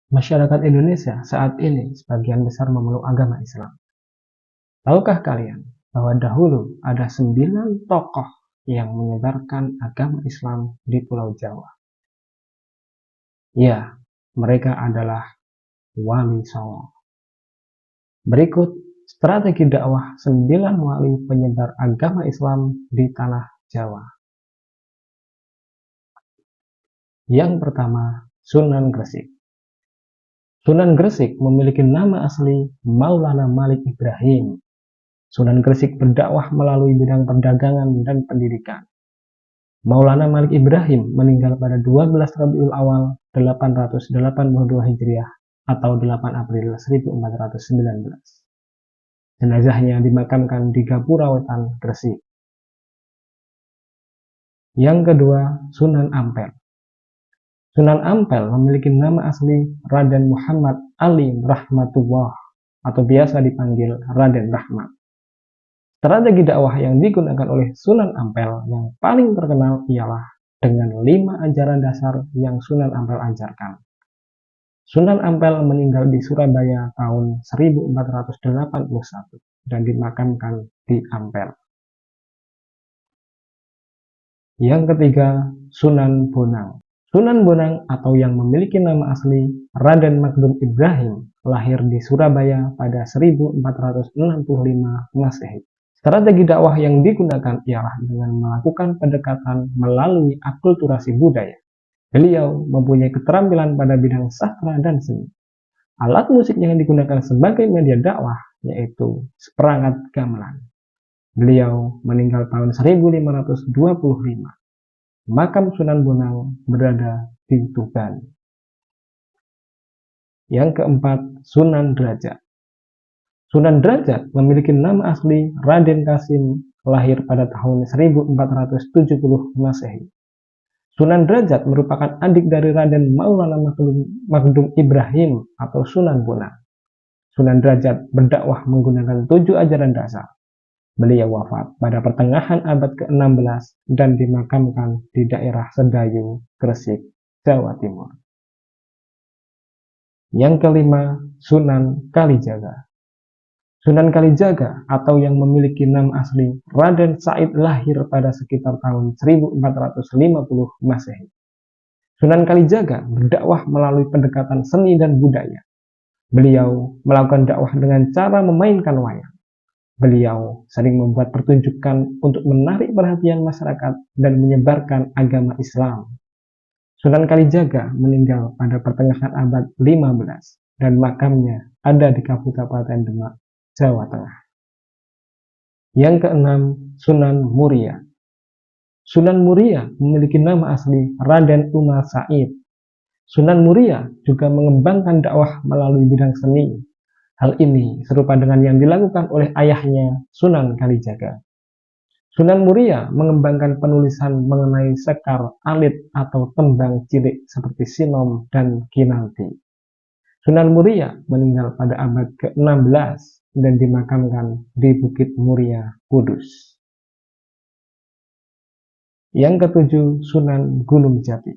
Masyarakat Indonesia saat ini sebagian besar memeluk agama Islam. Tahukah kalian bahwa dahulu ada 9 tokoh yang menyebarkan agama Islam di Pulau Jawa? Ya, mereka adalah Wali Songo. Berikut strategi dakwah 9 wali penyebar agama Islam di tanah Jawa. Yang pertama, Sunan Gresik. Sunan Gresik memiliki nama asli Maulana Malik Ibrahim. Sunan Gresik berdakwah melalui bidang perdagangan dan pendidikan. Maulana Malik Ibrahim meninggal pada 12 Rabiul Awal 882 Hijriah atau 8 April 1419. Jenazahnya dimakamkan di Gapura Wetan, Gresik. Yang kedua, Sunan Ampel. Sunan Ampel memiliki nama asli Raden Muhammad Ali Rahmatullah atau biasa dipanggil Raden Rahmat. Strategi dakwah yang digunakan oleh Sunan Ampel yang paling terkenal ialah dengan 5 ajaran dasar yang Sunan Ampel ajarkan. Sunan Ampel meninggal di Surabaya tahun 1481 dan dimakamkan di Ampel. Yang ketiga, Sunan Bonang. Sunan Bonang atau yang memiliki nama asli Raden Magdum Ibrahim lahir di Surabaya pada 1465 Masehi. Strategi dakwah yang digunakan ialah dengan melakukan pendekatan melalui akulturasi budaya. Beliau mempunyai keterampilan pada bidang sastra dan seni. Alat musik yang digunakan sebagai media dakwah yaitu seperangkat gamelan. Beliau meninggal tahun 1525. Makam Sunan Bonang berada di Tuban. Yang keempat, Sunan Derajat. Sunan Derajat memiliki nama asli Raden Kasim, lahir pada tahun 1470 Masehi. Sunan Derajat merupakan adik dari Raden Maulana Magdum Ibrahim atau Sunan Bonang. Sunan Derajat berdakwah menggunakan 7 ajaran dasar. Beliau wafat pada pertengahan abad ke-16 dan dimakamkan di daerah Sedayu, Gresik, Jawa Timur. Yang kelima, Sunan Kalijaga. Sunan Kalijaga atau yang memiliki nama asli Raden Said lahir pada sekitar tahun 1450 Masehi. Sunan Kalijaga berdakwah melalui pendekatan seni dan budaya. Beliau melakukan dakwah dengan cara memainkan wayang. Beliau sering membuat pertunjukan untuk menarik perhatian masyarakat dan menyebarkan agama Islam. Sunan Kalijaga meninggal pada pertengahan abad 15 dan makamnya ada di Kabupaten Demak, Jawa Tengah. Yang keenam, Sunan Muria. Sunan Muria memiliki nama asli Raden Umar Said. Sunan Muria juga mengembangkan dakwah melalui bidang seni. Hal ini serupa dengan yang dilakukan oleh ayahnya Sunan Kalijaga. Sunan Muria mengembangkan penulisan mengenai sekar, alit atau tembang cilik seperti sinom dan kinanti. Sunan Muria meninggal pada abad ke-16 dan dimakamkan di Bukit Muria, Kudus. Yang ketujuh, Sunan Gunung Jati.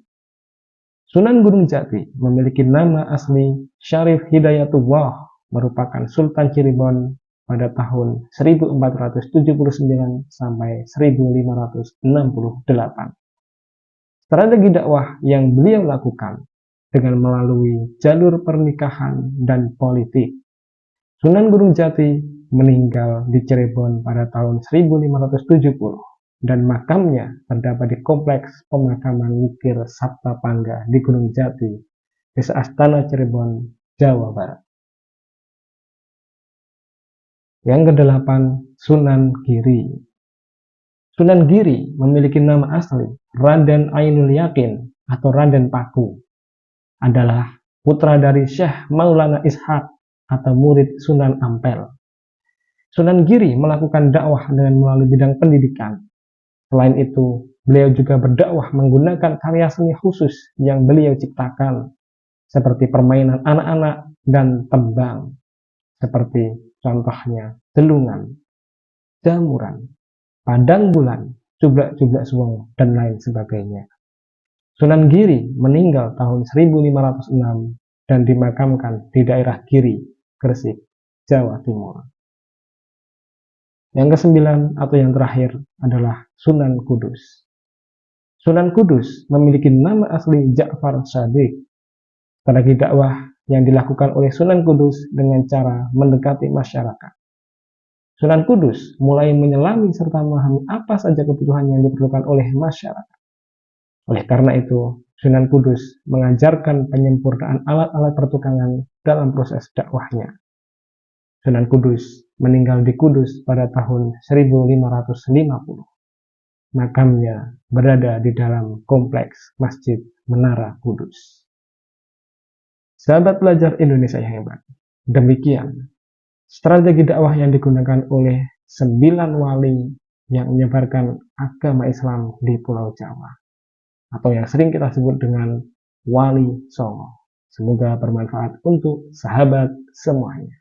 Sunan Gunung Jati memiliki nama asli Syarif Hidayatullah, merupakan Sultan Cirebon pada tahun 1479 sampai 1568. Strategi dakwah yang beliau lakukan dengan melalui jalur pernikahan dan politik. Sunan Gunung Jati meninggal di Cirebon pada tahun 1570 dan makamnya terdapat di kompleks pemakaman Wukir Saptapangga di Gunung Jati, Desa Astana, Cirebon, Jawa Barat. Yang kedelapan, Sunan Giri. Sunan Giri memiliki nama asli Raden Ainul Yakin atau Raden Paku. Adalah putra dari Syekh Maulana Ishaq atau murid Sunan Ampel. Sunan Giri melakukan dakwah dengan melalui bidang pendidikan. Selain itu, beliau juga berdakwah menggunakan karya seni khusus yang beliau ciptakan, seperti permainan anak-anak dan tembang, seperti contohnya delungan, jamuran, padang bulan, cublak-cublak suwung, dan lain sebagainya. Sunan Giri meninggal tahun 1506 dan dimakamkan di daerah Giri, Gresik, Jawa Timur. Yang kesembilan atau yang terakhir adalah Sunan Kudus. Sunan Kudus memiliki nama asli Ja'far Shadiq. Strategi dakwah yang dilakukan oleh Sunan Kudus dengan cara mendekati masyarakat. Sunan Kudus mulai menyelami serta memahami apa saja kebutuhan yang diperlukan oleh masyarakat. Oleh karena itu, Sunan Kudus mengajarkan penyempurnaan alat-alat pertukangan dalam proses dakwahnya. Sunan Kudus meninggal di Kudus pada tahun 1550. Makamnya berada di dalam kompleks Masjid Menara Kudus. Sahabat pelajar Indonesia yang hebat, demikian strategi dakwah yang digunakan oleh 9 wali yang menyebarkan agama Islam di Pulau Jawa, atau yang sering kita sebut dengan Wali Songo. Semoga bermanfaat untuk sahabat semuanya.